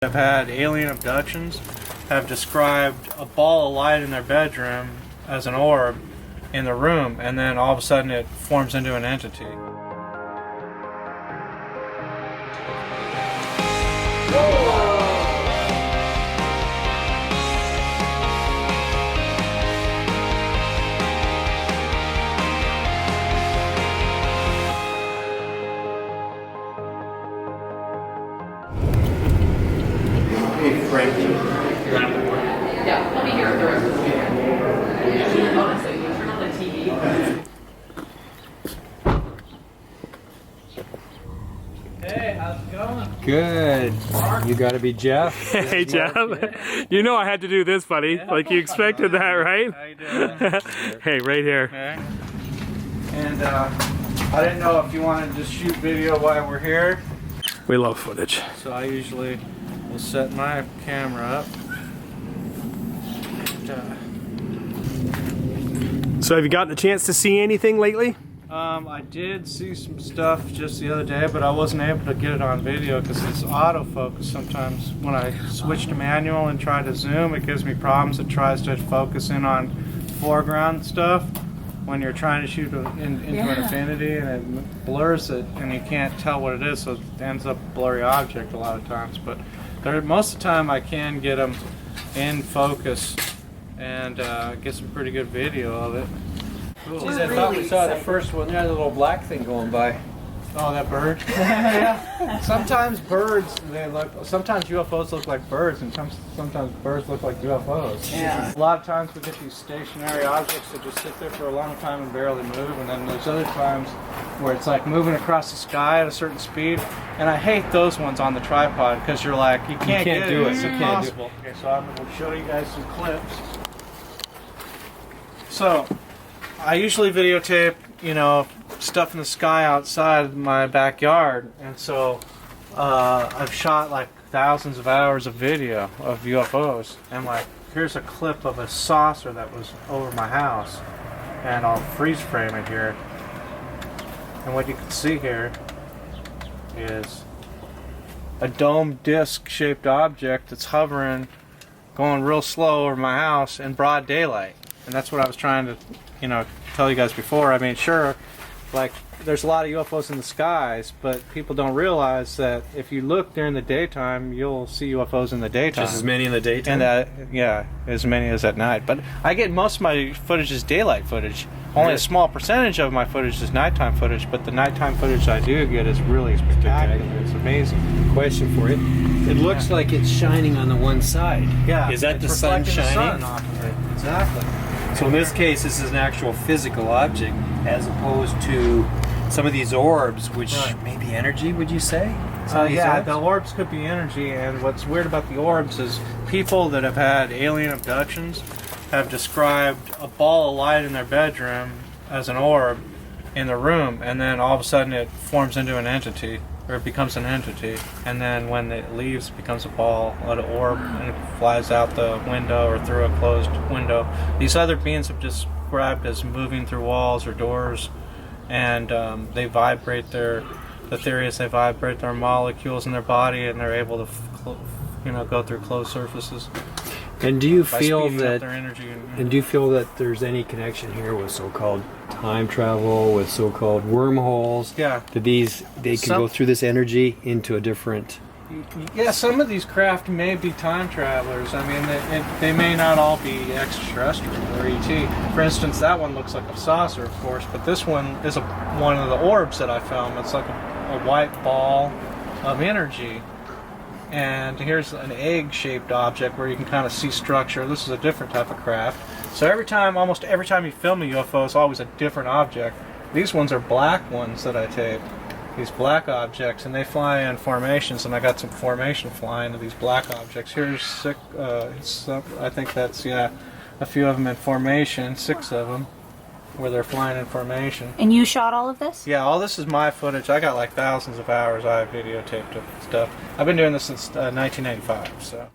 have had alien abductions have described a ball of light in their bedroom as an orb in the room, and then all of a sudden it forms into an entity. Hey, Frankie. Yeah, let me hear it the rest of the weekend. Honestly, you turn on the TV. Hey, how's it going? Good. You gotta be Jeff. Hey Jeff, you know I had to do this, buddy. Yeah. Like you expected that, right? How you doing? Hey, right here. Okay. And I didn't know if you wanted to just shoot video while we're here, We love footage. so I usually will set my camera up. So have you gotten a chance to see anything lately? I did see some stuff just the other day, but I wasn't able to get it on video because it's autofocus. Sometimes when I switch to manual and try to zoom, it gives me problems. It tries to focus in on foreground stuff when you're trying to shoot into an infinity, and it blurs it, and you can't tell what it is, so it ends up a blurry object a lot of times. But most of the time I can get them in focus and get some pretty good video of it. Cool. Geez, I thought we saw the first one. There's a little black thing going by. Oh, that bird? Yeah. Sometimes birds, sometimes UFOs look like birds, and sometimes birds look like UFOs. Yeah. A lot of times we get these stationary objects that just sit there for a long time and barely move, and then there's other times where it's like moving across the sky at a certain speed, and I hate those ones on the tripod because you're like, you can't do it. It's You can't do it. impossible. Okay, so I'm going to show you guys some clips. So, I usually videotape, stuff in the sky outside my backyard, and so I've shot like thousands of hours of video of UFOs, and like here's a clip of a saucer that was over my house, and I'll freeze frame it here, and what you can see here is a dome disc shaped object that's hovering, going real slow over my house in broad daylight. And that's what I was trying to tell you guys before. I mean, sure, like there's a lot of UFOs in the skies, but people don't realize that if you look during the daytime, you'll see UFOs in the daytime. Just as many in the daytime? And as many as at night. But I get most of my footage is daylight footage. Only a small percentage of my footage is nighttime footage, but the nighttime footage I do get is really spectacular. It's amazing. Question for it. It looks like it's shining on the one side. Yeah. Is that it's the sun reflecting the shining? sun off of it. Exactly. So in this case, this is an actual physical object, as opposed to some of these orbs, which may be energy, would you say? Yeah, the orbs could be energy, and what's weird about the orbs is people that have had alien abductions have described a ball of light in their bedroom as an orb in the room, and then all of a sudden it forms into an entity, or it becomes an entity, and then when it leaves it becomes a ball, an orb, and it flies out the window or through a closed window. These other beings have described as moving through walls or doors, and they vibrate the theory is they vibrate their molecules in their body, and they're able to go through closed surfaces. And do you by feel speeding up that? their energy And do you feel that there's any connection here with so-called time travel, with so-called wormholes? Yeah. That they can go through this energy into a different. Yeah, some of these craft may be time travelers. I mean, they may not all be extraterrestrial or ET. For instance, that one looks like a saucer, of course, but this one is one of the orbs that I filmed. It's like a white ball of energy. And here's an egg-shaped object where you can kind of see structure. This is a different type of craft. So almost every time you film a UFO, it's always a different object. These ones are black ones that I tape. These black objects, and they fly in formations, and I got some formation flying of these black objects. Here's six, I think that's, a few of them in formation, 6 of them, where they're flying in formation. And you shot all of this? Yeah, all this is my footage. I got like thousands of hours I videotaped of stuff. I've been doing this since 1995, so.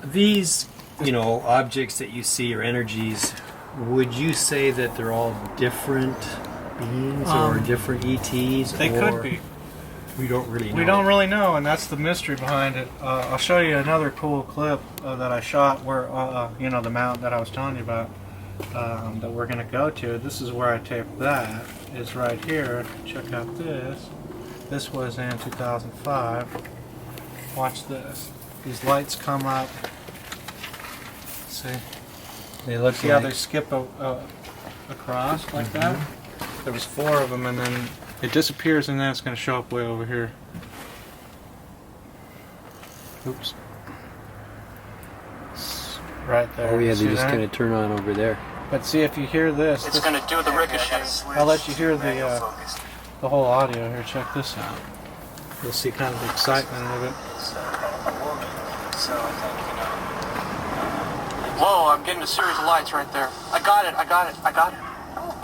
These, objects that you see or energies, would you say that they're all different beings or different ETs? They could be. We don't really know. We don't really know, and that's the mystery behind it. I'll show you another cool clip that I shot where, you know, the mountain that I was telling you about that we're going to go to. This is where I taped that, is right here. Check out this. This was in 2005. Watch this. These lights come up. See? They look See how they skip across like that? There was 4 of them, and then it disappears, and then it's going to show up way over here. Oops. It's right there. Oh yeah, See they just that? kind of turn on over there. But see, if you hear this, It's going to do the ricochet. I'll let you hear the whole audio here. Check this out. You'll see kind of the excitement of it. Whoa, I'm getting a series of lights right there. I got it.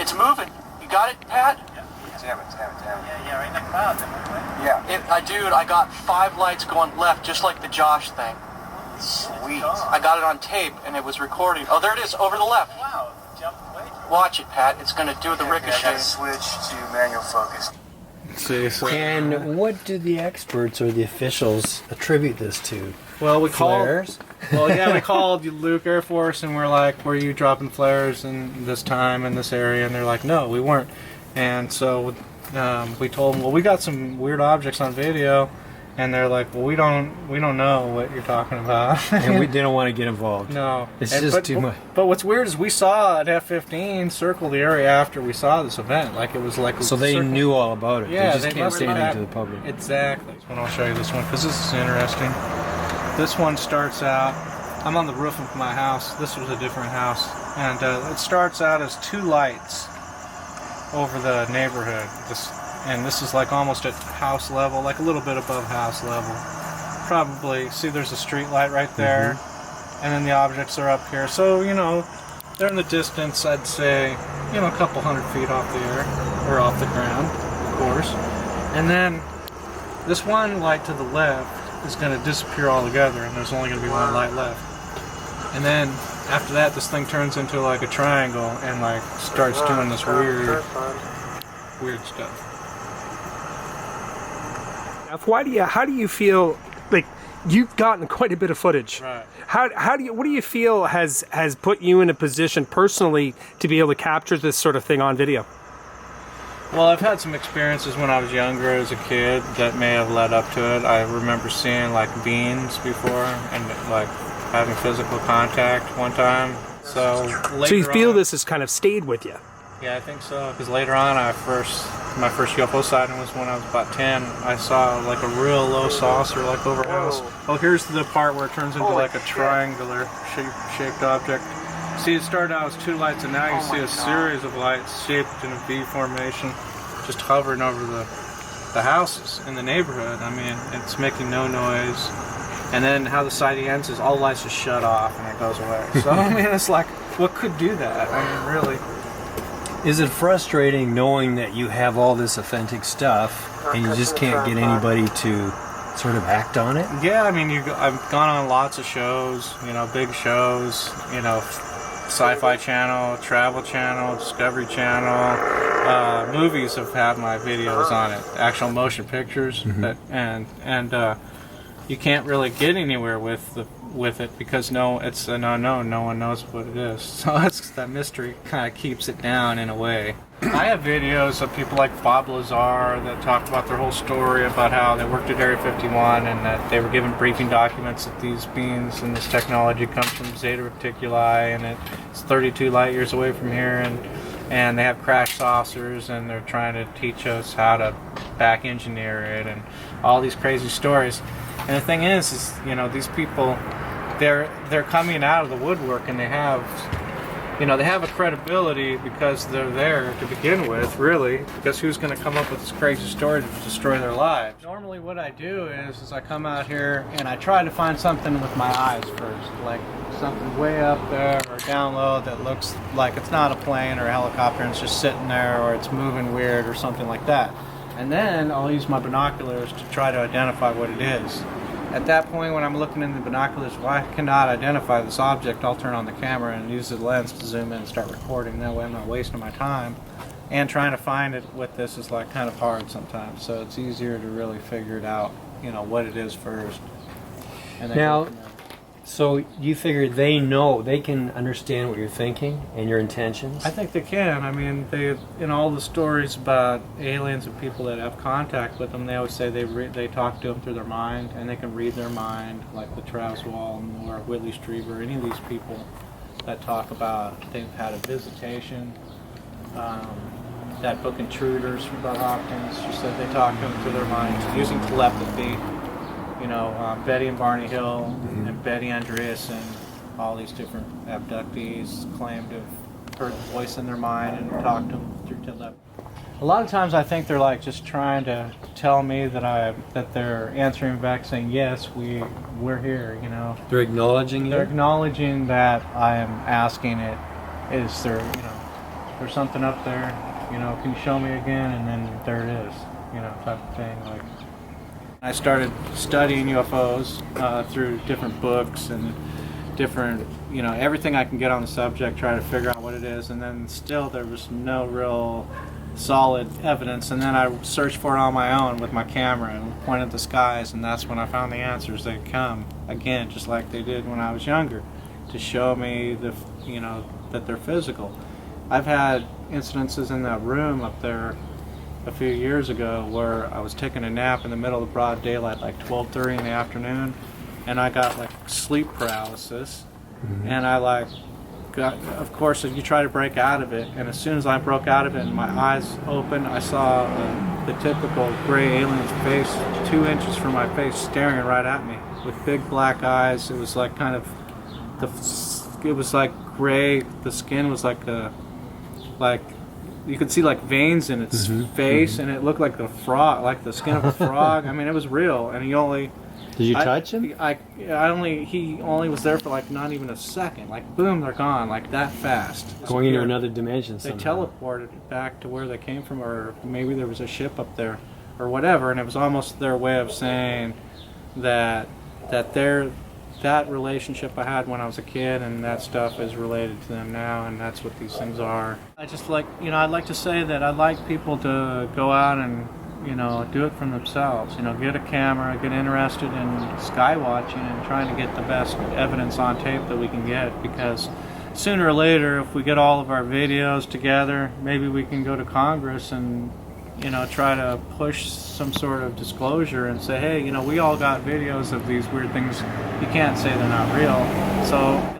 It's moving. You got it, Pat? Damn it. Yeah, right in the clouds. Yeah. Dude, I got 5 lights going left, just like the Josh thing. Sweet. I got it on tape, and it was recording. Oh, there it is, over the left. Wow. Jump way. Watch it, Pat. It's going to do the I ricochet. gotta switch to manual focus. See, so And what do the experts or the officials attribute this to? well, we called. Flares? Well, yeah, we called Luke Air Force, and we're like, "Were you dropping flares in this time in this area?" And they're like, "No, we weren't." And so we told them, "Well, we got some weird objects on video," and they're like, "Well, we don't know what you're talking about." And they don't want to get involved. No, It's just too much. But what's weird is we saw an F-15 circle the area after we saw this event. Like it was like So they circle. knew all about it. Yeah, they just can't must say have anything had- to the public. Exactly. And I'll show you this one because this is interesting. This one starts out. I'm on the roof of my house. This was a different house, and it starts out as 2 lights over the neighborhood. This is like almost at house level, like a little bit above house level. Probably see there's a street light right there, and then the objects are up here. So you know, they're in the distance. I'd say a couple 100 feet off the air or off the ground, of course. And then this one light to the left is going to disappear altogether, and there's only going to be 1 light left. And then after that, this thing turns into like a triangle and like starts doing this weird stuff. How do you feel like you've gotten quite a bit of footage? Right. What do you feel has put you in a position personally to be able to capture this sort of thing on video? Well, I've had some experiences when I was younger as a kid that may have led up to it. I remember seeing like beans before and like having physical contact one time. So You feel on, this has kind of stayed with you? Yeah, I think so. Because later on, my first UFO sighting was when I was about 10. I saw like a real low saucer like over a house. Oh, here's the part where it turns into like a triangular shaped object. See, it started out as 2 lights, and now you see a series of lights shaped in a V formation, just hovering over the houses in the neighborhood. I mean, it's making no noise. And then how the sighting ends is all the lights just shut off and it goes away. So I mean, it's like, what could do that? I mean, really. Is it frustrating knowing that you have all this authentic stuff and you just can't get anybody to sort of act on it? Yeah, I mean, I've gone on lots of shows, big shows, Sci-Fi Channel, Travel Channel, Discovery Channel. Movies have had my videos on it, actual motion pictures, and you can't really get anywhere with it because it's an unknown. No one knows what it is. So that mystery kind of keeps it down in a way. I have videos of people like Bob Lazar that talk about their whole story about how they worked at Area 51 and that they were given briefing documents that these beings and this technology comes from Zeta Reticuli and it's 32 light years away from here and they have crash saucers and they're trying to teach us how to back engineer it and all these crazy stories. And the thing is these people, they're coming out of the woodwork and they have a credibility because they're there to begin with, really, because who's going to come up with this crazy story to destroy their lives? Normally what I do is I come out here and I try to find something with my eyes first, like something way up there or down low that looks like it's not a plane or a helicopter and it's just sitting there or it's moving weird or something like that. And then I'll use my binoculars to try to identify what it is. At that point, when I'm looking in the binoculars, if I cannot identify this object, I'll turn on the camera and use the lens to zoom in and start recording. That way I'm not wasting my time. and trying to find it with this is like kind of hard sometimes. So it's easier to really figure it out, you know, what it is first. And then Now, go from there. so you figure they know, they can understand what you're thinking and your intentions? I think they can. I mean, they in all the stories about aliens and people that have contact with them, they always say they talk to them through their mind, and they can read their mind, like the Travis Walton or Whitley Strieber, any of these people that talk about they've had a visitation. That book Intruders from Bud Hopkins, she said they talk to them through their minds using telepathy. You know, Betty and Barney Hill and Betty Andreasen, all these different abductees claim to have heard the voice in their mind and talked to them through telepathy. A lot of times I think they're like just trying to tell me that they're answering back saying, yes, we're here, you know. They're acknowledging They're you? acknowledging that I am asking it, is there, you know, there's something up there, you know, can you show me again? And then there it is, you know, type of thing. Like, I started studying UFOs through different books and different, you know, everything I can get on the subject, try to figure out what it is, and then still there was no real solid evidence, and then I searched for it on my own with my camera and pointed at the skies, and that's when I found the answers. They come again, just like they did when I was younger, to show me the, you know, that they're physical. I've had incidences in that room up there a few years ago where I was taking a nap in the middle of broad daylight, like 12:30 in the afternoon, and I got like sleep paralysis, and I like got, of course, you try to break out of it, and as soon as I broke out of it and my eyes opened, I saw the typical gray alien's face 2 inches from my face staring right at me with big black eyes. It was like kind of it was like gray. The skin was like you could see like veins in its face, and it looked like a frog, like the skin of a frog. I mean, it was real, and he only. Did you touch him? He only was there for like not even a second. Like boom, they're gone, like that fast. Going into another dimension They somehow. teleported back to where they came from, or maybe there was a ship up there, or whatever. And it was almost their way of saying that that relationship I had when I was a kid and that stuff is related to them now, and that's what these things are. I just like, you know, I'd like to say that I'd like people to go out and, you know, do it for themselves. You know, get a camera, get interested in sky watching and trying to get the best evidence on tape that we can get, because sooner or later, if we get all of our videos together, maybe we can go to Congress and, you know, try to push some sort of disclosure and say, hey, you know, we all got videos of these weird things. You can't say they're not real. So